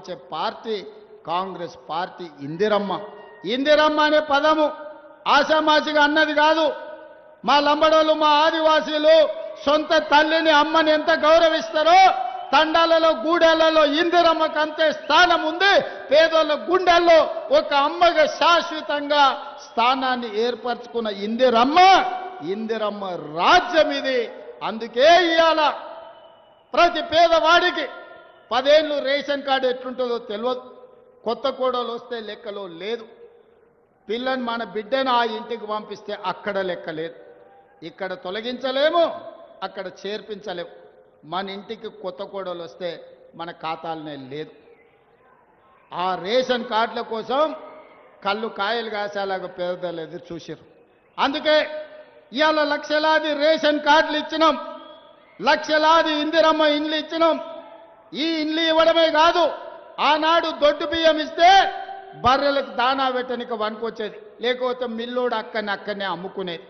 ఇచ్చే party Congress party. Indiramma అనే పదము ఆషామాషిగా అన్నది కాదు. మా లంబడోళ్ళు, మా ఆదివాసీలు సొంత తల్లిని అమ్మని ఎంత గౌరవిస్తారో తండాలలో గూడెలలో ఇందిరమ్మకు అంతే స్థానం ఉంది. పేదోళ్ళ గుండెల్లో ఒక అమ్మగా శాశ్వతంగా స్థానాన్ని ఏర్పరచుకున్న ఇందిరమ్మ రాజ్యం ఇది. అందుకే ఇవాళ ప్రతి పేదవాడికి 10 ఏళ్ళు రేషన్ కార్డు ఎట్లుంటుందో తెలియదు. కొత్త కోడలు వస్తే లెక్కలో లేదు. పిల్లని మన బిడ్డను ఆ ఇంటికి పంపిస్తే అక్కడ లెక్క లేదు. ఇక్కడ తొలగించలేము, అక్కడ చేర్పించలేము. మన ఇంటికి కొత్త కోడలు వస్తే మన ఖాతాలనే లేదు. ఆ రేషన్ కార్డుల కోసం కళ్ళు కాయలు కాసేలాగా పేదలు ఎదురు చూసారు. అందుకే ఇవాళ లక్షలాది రేషన్ కార్డులు ఇచ్చినాం, లక్షలాది ఇందిరమ్మ ఇండ్లు ఇచ్చినాం. ఈ ఇండ్లు ఇవ్వడమే కాదు, ఆనాడు దొడ్డు బియ్యం ఇస్తే బర్రెలకు దానా పెట్టనికి వనుకొచ్చేది, లేకపోతే మిల్లోడు అక్కడనే అమ్ముకునేది.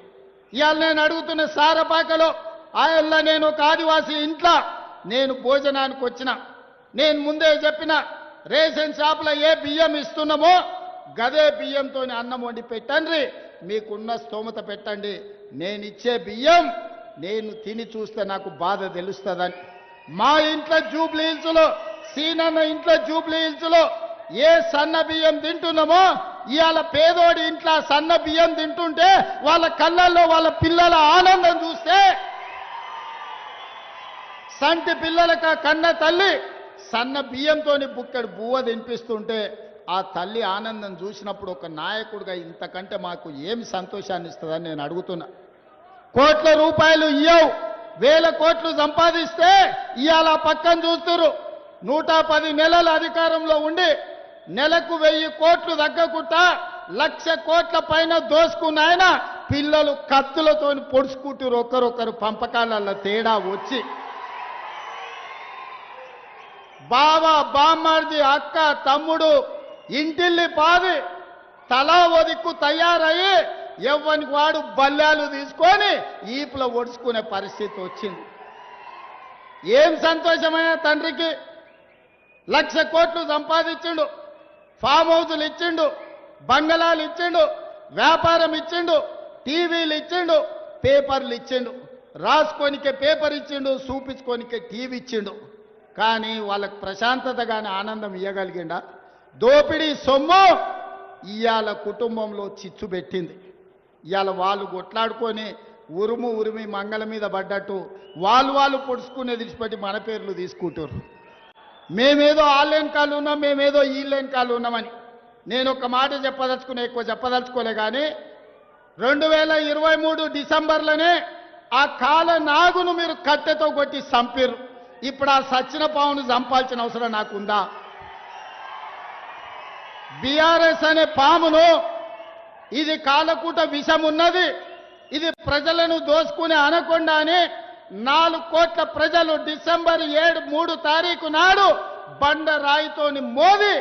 ఇవాళ నేను అడుగుతున్న సారపాకలో ఆయల్లా నేను ఒక ఆదివాసీ ఇంట్లో నేను భోజనానికి వచ్చిన, నేను ముందే చెప్పిన రేషన్ షాపులో ఏ బియ్యం ఇస్తున్నామో గదే బియ్యంతో అన్నం వండి పెట్టండి, మీకున్న స్తోమత పెట్టండి. నేను ఇచ్చే బియ్యం నేను తిని చూస్తే నాకు బాధ తెలుస్తుందని. మా ఇంట్లో జూబ్లీ హిల్స్లో, సీనన్న ఇంట్లో జూబ్లీ హిల్స్లో ఏ సన్న బియ్యం తింటున్నామో ఇవాళ పేదోడి ఇంట్లో సన్న బియ్యం తింటుంటే వాళ్ళ కళ్ళల్లో వాళ్ళ పిల్లల ఆనందం చూస్తే, సంటి పిల్లలకు కన్న తల్లి సన్న బియ్యంతోని బుక్కడు బువ్వ తినిపిస్తుంటే ఆ తల్లి ఆనందం చూసినప్పుడు ఒక నాయకుడిగా ఇంతకంటే మాకు ఏమి సంతోషాన్ని ఇస్తుందని నేను అడుగుతున్నా. కోట్ల రూపాయలు ఇయ్యవు, 1000 కోట్లు సంపాదిస్తే ఇవాళ పక్కన చూస్తున్నారు. 110 నెలల అధికారంలో ఉండి నెలకు 1000 కోట్లు తగ్గకుండా 1,00,000 కోట్ల పైన దోసుకున్న ఆయన పిల్లలు కత్తులతో పొడుచుకుంటారు. ఒకరొకరు పంపకాలలో తేడా వచ్చి బావ, బామ్మర్ది, అక్క, తమ్ముడు ఇంటిల్లి పాది తలా ఒదిక్కు తయారయ్యి ఎవ్వనికి వాడు బల్యాలు తీసుకొని ఈపులో ఒడుచుకునే పరిస్థితి వచ్చింది. ఏం సంతోషమైన తండ్రికి 1,00,000 కోట్లు సంపాదించిండు, ఫామ్ హౌజులు ఇచ్చిండు, బంగళాలు ఇచ్చిండు, వ్యాపారం ఇచ్చిండు, టీవీలు ఇచ్చిండు, పేపర్లు ఇచ్చిండు, రాసుకోనికే పేపర్ ఇచ్చిండు, చూపించుకోనికే టీవీ ఇచ్చిండు. కానీ వాళ్ళకు ప్రశాంతత కానీ ఆనందం ఇవ్వగలిగిండా? దోపిడీ సొమ్ము ఇవాళ కుటుంబంలో చిచ్చు పెట్టింది. ఇవాళ వాళ్ళు కొట్లాడుకొని ఉరిమి మంగళ మీద పడ్డట్టు వాళ్ళు పొడుచుకునే విడిచిపెట్టి మన పేర్లు తీసుకుంటారు. మేమేదో ఆన్లైన్ కాలు ఉన్నాం, మేమేదో ఈన్లైన్ కాలు ఉన్నామని. నేను ఒక మాట చెప్పదలుచుకునే, ఎక్కువ చెప్పదలుచుకోలే. కానీ 2023 డిసెంబర్లోనే ఆ కాల నాగును మీరు కట్టెతో కొట్టి చంపారు. ఇప్పుడు ఆ సచ్చిన పావును చంపాల్సిన అవసరం నాకుందా? బీఆర్ఎస్ అనే పామును, ఇది కాలకూట విషం ఉన్నది, ఇది ప్రజలను దోసుకునే అనకొండా అని 4 కోట్ల ప్రజలు డిసెంబర్ 3 తారీఖు నాడు బండ రాయితోని మోది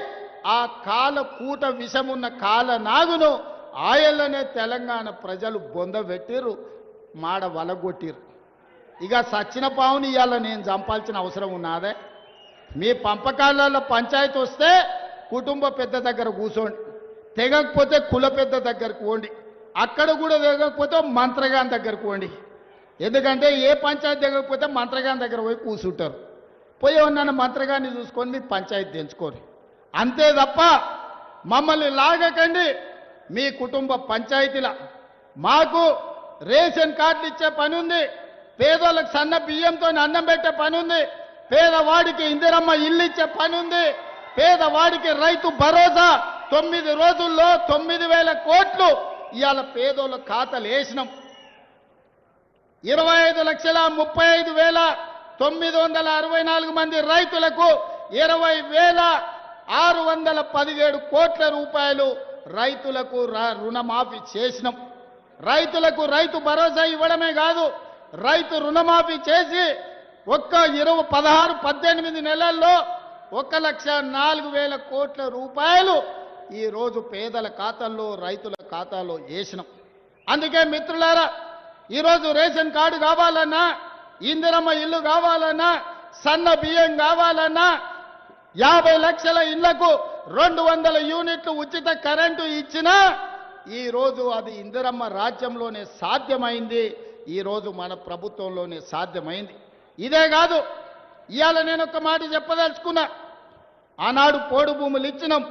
ఆ కాలకూట విషమున్న కాల నాగును ఆయల్లనే తెలంగాణ ప్రజలు బొందబెట్టిరు, మాడ వలగొట్టిరు. ఇక సచ్చిన పావుని ఇవాళ నేను చంపాల్సిన అవసరం ఉన్నదే? మీ పంపకాలలో పంచాయతీ వస్తే కుటుంబ పెద్ద దగ్గర కూర్చోండి, తెగకపోతే కుల పెద్ద దగ్గరకు పోండి, అక్కడ కూడా తెగకపోతే మంత్రగాని దగ్గరకు పోండి. ఎందుకంటే ఏ పంచాయతీ తెగకపోతే మంత్రగాని దగ్గర పోయి కూర్చుంటారు. పోయి ఉన్న మంత్రగాన్ని చూసుకొని మీ పంచాయతీ తెంచుకోరు. అంతే తప్ప మమ్మల్ని లాగకండి మీ కుటుంబ పంచాయతీల. మాకు రేషన్ కార్డులు ఇచ్చే పని ఉంది, పేదోళ్ళకి సన్న బియ్యంతో అన్నం పెట్టే పని ఉంది, పేదవాడికి ఇందిరమ్మ ఇల్లు ఇచ్చే పని ఉంది, పేదవాడికి రైతు భరోసా 9 రోజుల్లో 9,000 కోట్లు ఇవాళ పేదోళ్ళ ఖాతాలు వేసినాం. 25,35,964 మంది రైతులకు 20,617 కోట్ల రూపాయలు రైతులకు రుణమాఫీ చేసినాం. రైతులకు రైతు భరోసా ఇవ్వడమే కాదు, రైతు రుణమాఫీ చేసి ఒక్క 18 నెలల్లో 1,04,000 కోట్ల రూపాయలు ఈరోజు పేదల ఖాతాల్లో, రైతుల ఖాతాలో వేసినాం. అందుకే మిత్రులారా, ఈరోజు రేషన్ కార్డు కావాలన్నా, ఇందిరమ్మ ఇల్లు కావాలన్నా, సన్న బియ్యం కావాలన్నా, 50 లక్షల ఇళ్లకు 200 యూనిట్లు ఉచిత కరెంటు ఇచ్చినా ఈరోజు అది ఇందిరమ్మ రాజ్యంలోనే సాధ్యమైంది. ఈరోజు మన ప్రభుత్వంలోనే సాధ్యమైంది. ఇదే కాదు, ఇవాళ నేను ఒక మాట చెప్పదలుచుకున్నా. ఆనాడు పోడు భూములు ఇచ్చినాం,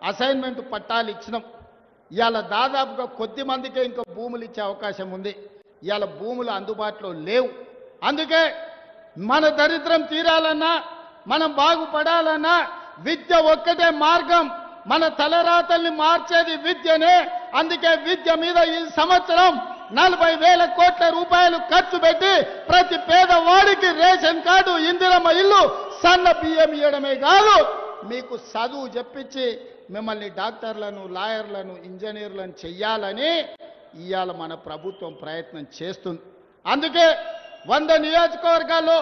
అసైన్మెంట్ పట్టాలు ఇచ్చినాం. ఇవాళ దాదాపుగా కొద్ది మందికే ఇంకా భూములు ఇచ్చే అవకాశం ఉంది. ఇవాళ భూములు అందుబాటులో లేవు. అందుకే మన దరిద్రం తీరాలన్నా, మనం బాగుపడాలన్నా విద్య ఒక్కటే మార్గం. మన తలరాతల్ని మార్చేది విద్యనే. అందుకే విద్య మీద ఈ సంవత్సరం 40,000 కోట్ల రూపాయలు ఖర్చు పెట్టి ప్రతి పేదవాడికి రేషన్ కార్డు, ఇందిరమ్మ ఇల్లు, సన్న బియ్యం ఇవ్వడమే కాదు, మీకు చదువు చెప్పించి మిమ్మల్ని డాక్టర్లను, లాయర్లను, ఇంజనీర్లను చెయ్యాలని ఇవాళ మన ప్రభుత్వం ప్రయత్నం చేస్తుంది. అందుకే 100 నియోజకవర్గాల్లో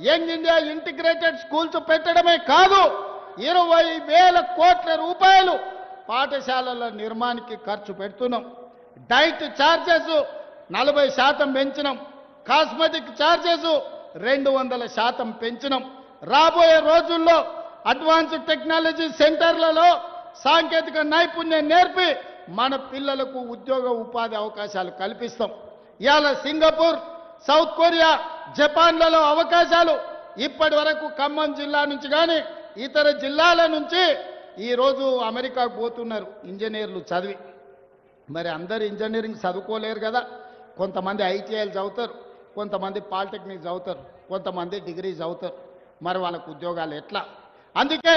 యంగ్ ఇండియా ఇంటిగ్రేటెడ్ స్కూల్స్ పెట్టడమే కాదు, 20,000 కోట్ల రూపాయలు పాఠశాలల నిర్మాణానికి ఖర్చు పెడుతున్నాం. డైట్ ఛార్జెస్ 40% పెంచినాం. కాస్మెటిక్ ఛార్జెస్ 200% పెంచినాం. రాబోయే రోజుల్లో అడ్వాన్స్డ్ టెక్నాలజీ సెంటర్లలో సాంకేతిక నైపుణ్యం నేర్పి మన పిల్లలకు ఉద్యోగ ఉపాధి అవకాశాలు కల్పిస్తాం. ఇవాళ సింగపూర్, సౌత్ కొరియా, జపాన్లలో అవకాశాలు ఇప్పటి వరకు ఖమ్మం జిల్లా నుంచి కానీ ఇతర జిల్లాల నుంచి ఈరోజు అమెరికాకు పోతున్నారు ఇంజనీర్లు చదివి. మరి అందరు ఇంజనీరింగ్ చదువుకోలేరు కదా. కొంతమంది ఐటీఐలు చదువుతారు, కొంతమంది పాలిటెక్నిక్ చదువుతారు, కొంతమంది డిగ్రీ చదువుతారు. మరి వాళ్ళకు ఉద్యోగాలు ఎట్లా? అందుకే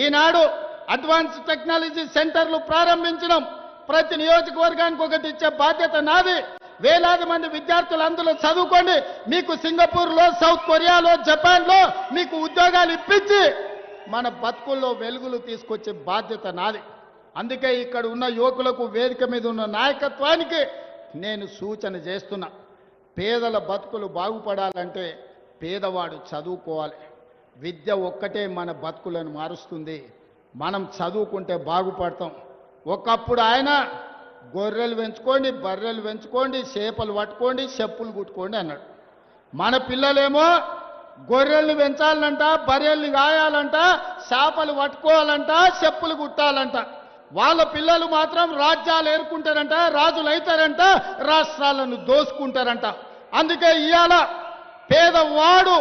ఈనాడు అడ్వాన్స్ టెక్నాలజీ సెంటర్లు ప్రారంభించడం. ప్రతి నియోజకవర్గానికి ఒకటి ఇచ్చే బాధ్యత నాది. వేలాది మంది విద్యార్థులు అందులో చదువుకోండి. మీకు సింగపూర్లో, సౌత్ కొరియాలో, జపాన్లో మీకు ఉద్యోగాలు ఇప్పించి మన బతుకుల్లో వెలుగులు తీసుకొచ్చే బాధ్యత నాది. అందుకే ఇక్కడ ఉన్న యువకులకు, వేదిక మీద ఉన్న నాయకత్వానికి నేను సూచన చేస్తున్నా. పేదల బతుకులు బాగుపడాలంటే పేదవాడు చదువుకోవాలి. విద్య ఒక్కటే మన బతుకులను మారుస్తుంది. మనం చదువుకుంటే బాగుపడతాం. ఒకప్పుడు ఆయన గొర్రెలు పెంచుకోండి, బర్రెలు పెంచుకోండి, చేపలు పట్టుకోండి, చెప్పులు కుట్టుకోండి అన్నాడు. మన పిల్లలేమో గొర్రెల్ని పెంచాలంట, బర్రెల్ని గాయాలంట, చేపలు పట్టుకోవాలంట, చెప్పులు కుట్టాలంట. వాళ్ళ పిల్లలు మాత్రం రాజ్యాలు ఏరుకుంటారంట, రాజులు అవుతారంట, రాష్ట్రాలను దోసుకుంటారంట. అందుకే ఇవాళ పేదవాడు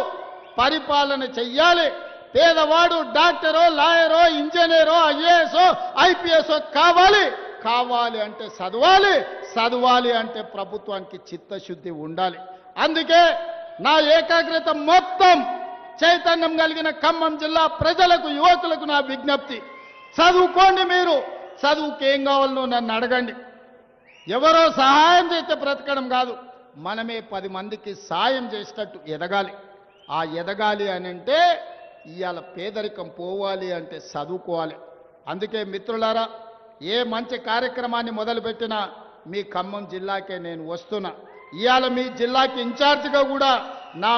పరిపాలన చెయ్యాలి. పేదవాడు డాక్టరో, లాయరో, ఇంజనీరో, ఐఏఎస్ఓ, ఐపీఎస్ఓ కావాలి. కావాలి అంటే చదవాలి, చదవాలి అంటే ప్రభుత్వానికి చిత్తశుద్ధి ఉండాలి. అందుకే నా ఏకాగ్రత మొత్తం చైతన్యం కలిగిన ఖమ్మం జిల్లా ప్రజలకు, యువకులకు నా విజ్ఞప్తి, చదువుకోండి. మీరు చదువుకి ఏం కావాలనో నన్ను అడగండి. ఎవరో సహాయం చేస్తే బ్రతకడం కాదు, మనమే 10 మందికి సాయం చేసేటట్టు ఎదగాలి. ఆ ఎదగాలి అని అంటే ఇవాళ పేదరికం పోవాలి అంటే చదువుకోవాలి. అందుకే మిత్రులారా, ఏ మంచి కార్యక్రమాన్ని మొదలుపెట్టినా మీ ఖమ్మం జిల్లాకే నేను వస్తున్నా. ఇవాళ మీ జిల్లాకి ఇన్ఛార్జిగా కూడా నా